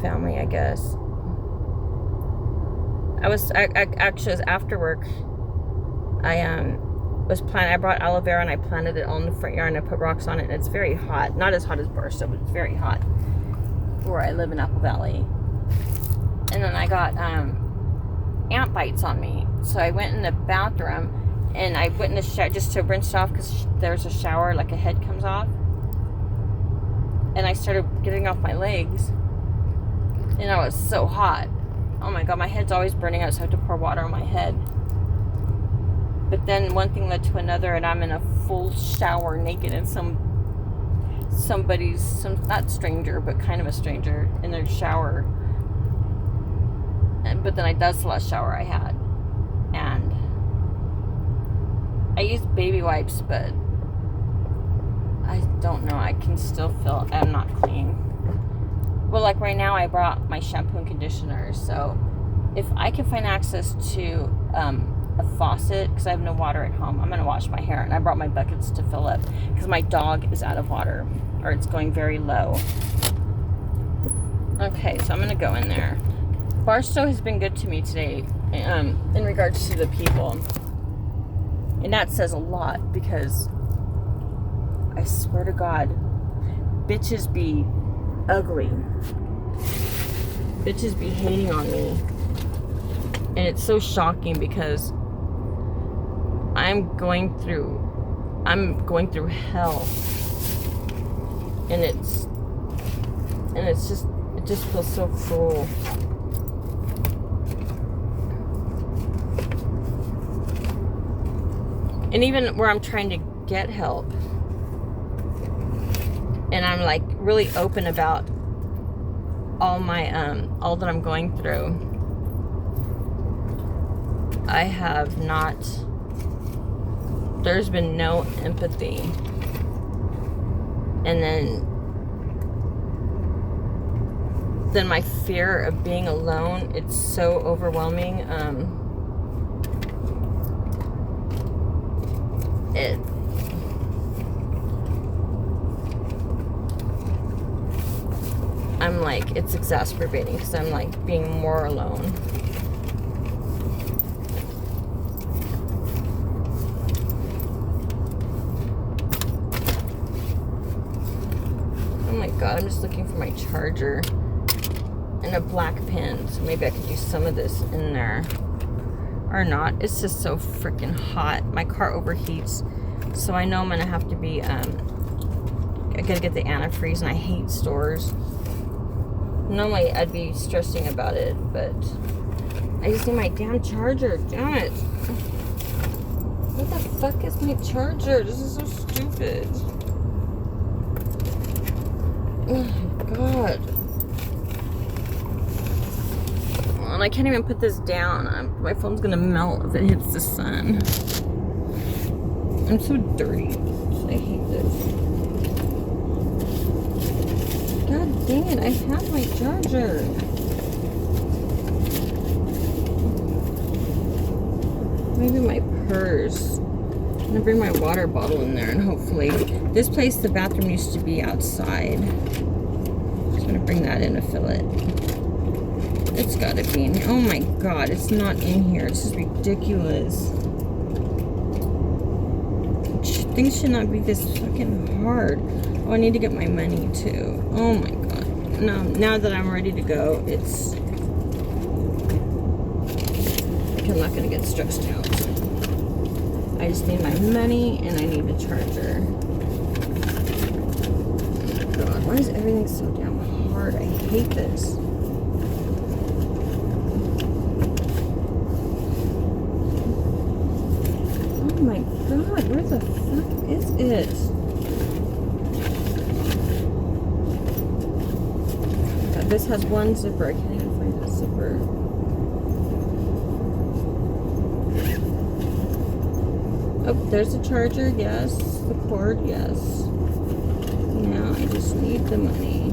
family, I guess. I actually was after work. I brought aloe vera and I planted it all in the front yard and I put rocks on it, and it's very hot. Not as hot as Barstow, but it's very hot where I live in Apple Valley. And then I got ant bites on me. So I went in the bathroom and I went in the shower just to rinse off because there's a shower, like a head comes off. And I started getting off my legs. And I was so hot. Oh my God, my head's always burning out, so I have to pour water on my head. But then one thing led to another, and I'm in a full shower naked in somebody's, not stranger, but kind of a stranger, in their shower. But then that's the last shower I had. And I used baby wipes, but I don't know. I can still feel I'm not clean. Well, like right now, I brought my shampoo and conditioner. So if I can find access to a faucet, because I have no water at home, I'm going to wash my hair. And I brought my buckets to fill up because my dog is out of water, or it's going very low. Okay, so I'm going to go in there. Barstow has been good to me today in regards to the people. And that says a lot, because I swear to God, bitches be ugly. Bitches be hating on me. And it's so shocking because I'm going through hell. And it just feels so cruel. And even where I'm trying to get help, and I'm like really open about all my all that I'm going through, I have not, there's been no empathy. And then my fear of being alone, it's so overwhelming. I'm like, it's exacerbating because I'm like being more alone. Oh my God, I'm just looking for my charger and a black pen, so maybe I could use some of this in there. Or not. It's just so freaking hot. My car overheats, so I know I'm gonna have to be I gotta get the antifreeze, and I hate stores. Normally I'd be stressing about it, but I just need my damn charger. Damn it. What the fuck is my charger? This is so stupid. Oh my God. And I can't even put this down. My phone's gonna melt if it hits the sun. I'm so dirty. I hate this. God dang it, I have my charger. Maybe my purse. I'm gonna bring my water bottle in there, and hopefully, this place, the bathroom used to be outside. Just gonna bring that in to fill it. It's gotta be in here. Oh my God, it's not in here. This is ridiculous. Things should not be this fucking hard. Oh, I need to get my money too. Oh my God. No, now that I'm ready to go, it's like I'm not gonna get stressed out. I just need my money and I need a charger. Oh my God, why is everything so damn hard? I hate this. Oh my God, where the fuck is it? God, this has one zipper. I can't even find the zipper. Oh, there's the charger, yes. The cord, yes. Now I just need the money.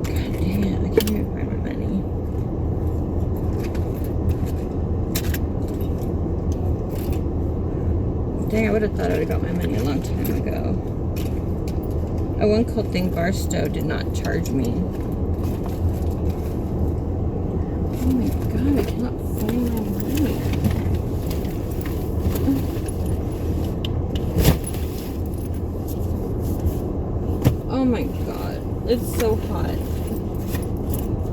God damn it, I can't even find my money. Dang, I would have thought I would have got my money a long time ago. Oh, one cool thing, Barstow did not charge me. Oh my God, I cannot find my money. Oh my God, it's so hot.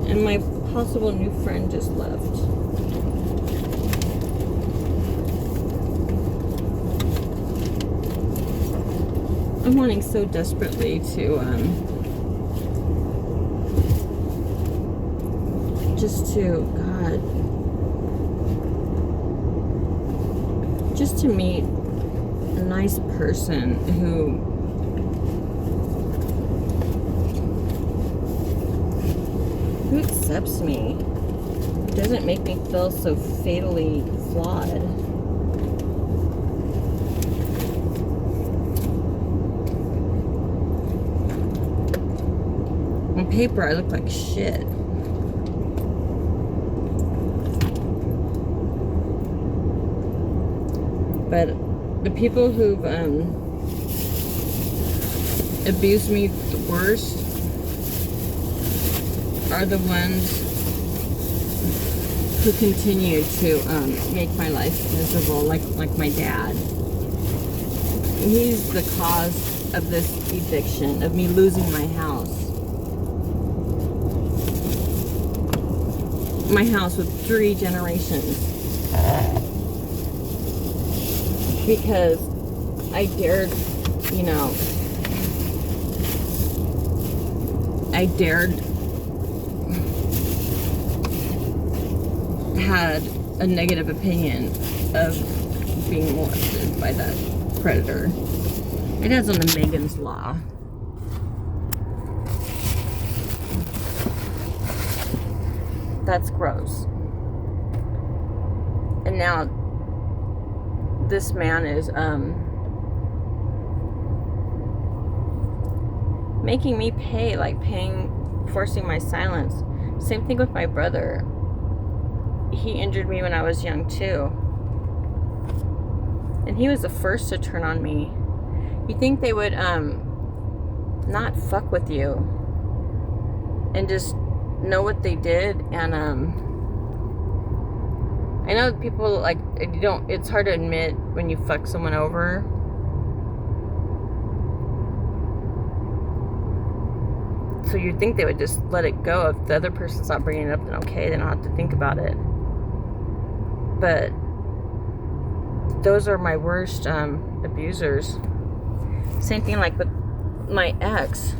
And my possible new friend just left. I'm wanting so desperately to God, just to meet a nice person who accepts me, doesn't make me feel so fatally flawed. On paper, I look like shit. But the people who've abused me the worst are the ones who continue to make my life miserable, like my dad. He's the cause of this eviction, of me losing my house. My house with 3 generations. Because I dared, had a negative opinion of being molested by that predator. My dad's on the Megan's Law. That's gross. And now this man is making me pay, forcing my silence. Same thing with my brother. He injured me when I was young too. And he was the first to turn on me. You think they would not fuck with you and just know what they did. And I know people it's hard to admit when you fuck someone over. So you'd think they would just let it go. If the other person's not bringing it up, then okay, they don't have to think about it. But those are my worst abusers. Same thing like with my ex.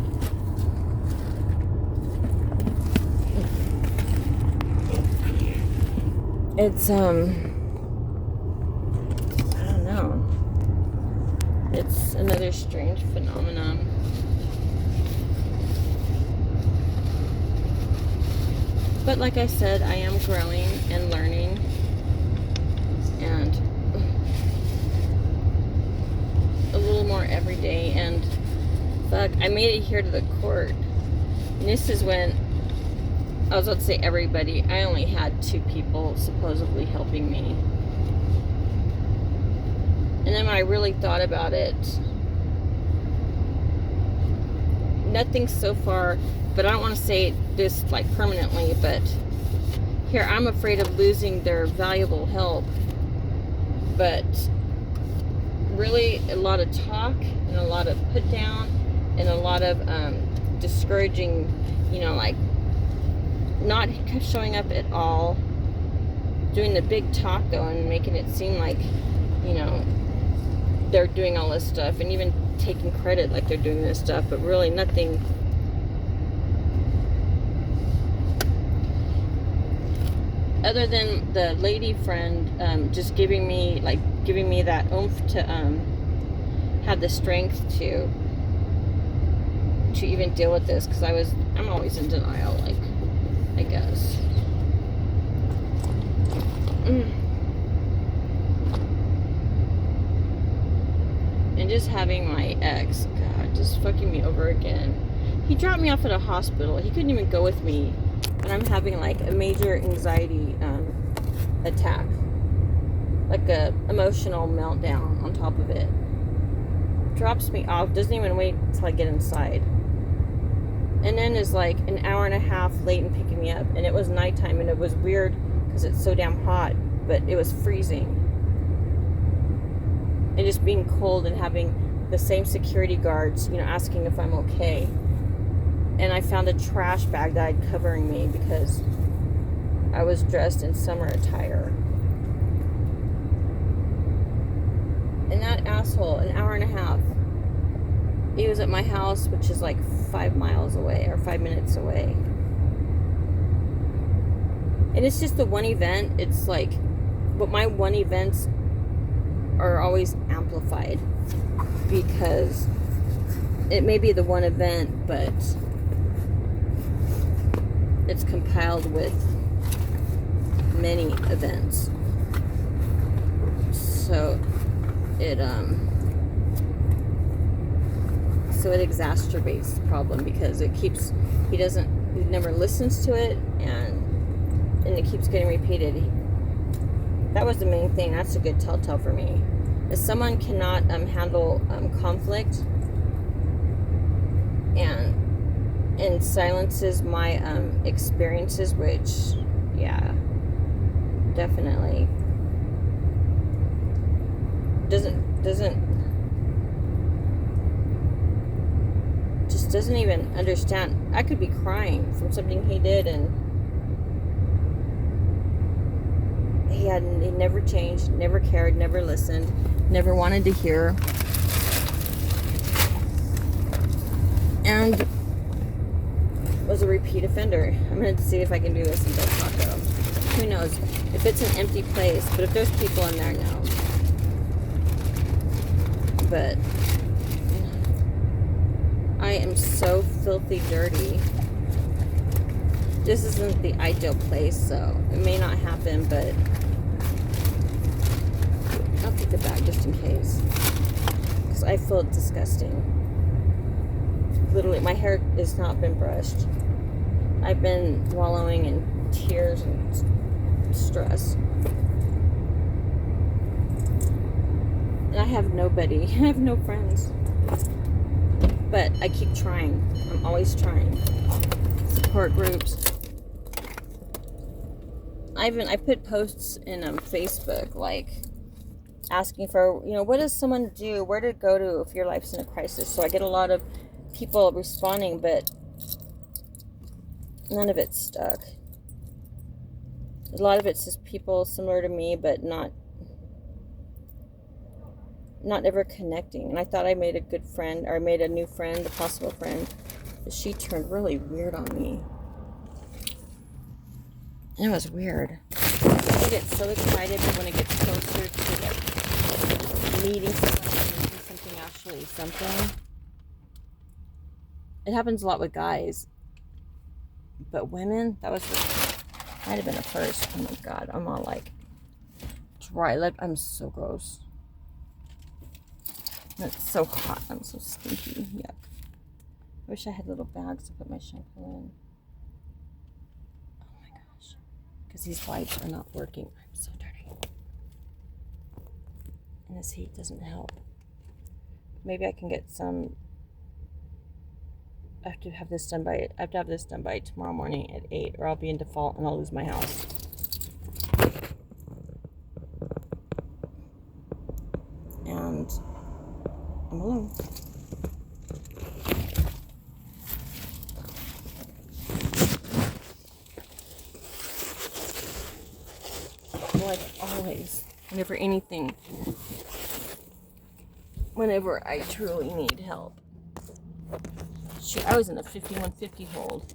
It's I don't know. It's another strange phenomenon. But like I said, I am growing and learning, and a little more every day. And fuck, I made it here to the court. And this is when I was about to say everybody. I only had 2 people supposedly helping me. And then when I really thought about it, nothing so far. But I don't want to say this permanently, but here I'm afraid of losing their valuable help. But really a lot of talk and a lot of put down and a lot of discouraging, not showing up at all, doing the big talk though and making it seem like, they're doing all this stuff and even taking credit like they're doing this stuff, but really nothing. Other than the lady friend just giving me that oomph to have the strength to even deal with this, because I'm always in denial, I guess. And just having my ex, God, just fucking me over again. He dropped me off at a hospital. He couldn't even go with me. And I'm having a major anxiety attack, like a emotional meltdown on top of it. Drops me off, doesn't even wait until I get inside, and then is an hour and a half late in picking me up. And it was nighttime, and it was weird because it's so damn hot, but it was freezing, and just being cold and having the same security guards, asking if I'm okay. And I found a trash bag that I'd covering me because I was dressed in summer attire. And that asshole, an hour and a half, he was at my house, which is 5 miles away or 5 minutes away. And it's just the one event. It's but my one events are always amplified, because it may be the one event, but it's compiled with many events. So it exacerbates the problem, because he never listens to it, and it keeps getting repeated. That was the main thing. That's a good telltale for me. If someone cannot handle conflict and silences my experiences, which, yeah, definitely doesn't even understand. I could be crying from something he did, and he never changed, never cared, never listened, never wanted to hear, and was a repeat offender. I'm going to see if I can do this in Del Taco. Who knows if it's an empty place, but if there's people in there now. But I am so filthy dirty. This isn't the ideal place, so it may not happen, but I'll take the bag just in case, because I feel disgusting. Literally, my hair has not been brushed. I've been wallowing in tears and stress. And I have nobody. I have no friends. But I keep trying. I'm always trying. Support groups. I put posts in Facebook, like, asking for, what does someone do? Where to go to if your life's in a crisis? So I get a lot of people responding, but none of it stuck. A lot of it's just people similar to me, but not ever connecting. And I thought I made a good friend, or I made a new friend, a possible friend, but she turned really weird on me. And it was weird. I get so excited when it gets closer to like meeting someone and doing something, actually something. It happens a lot with guys, but women, might have been a first. Oh my god, I'm all like dry lip. I'm so gross. It's so hot. I'm so stinky. Yuck. I wish I had little bags to put my shampoo in. Oh my gosh. Because these wipes are not working. I'm so dirty. And this heat doesn't help. Maybe I can get some. I have to have this done by tomorrow morning at 8, or I'll be in default and I'll lose my house. And I'm alone. Like always, whenever I truly need help. Shoot, I was in a 5150 hold.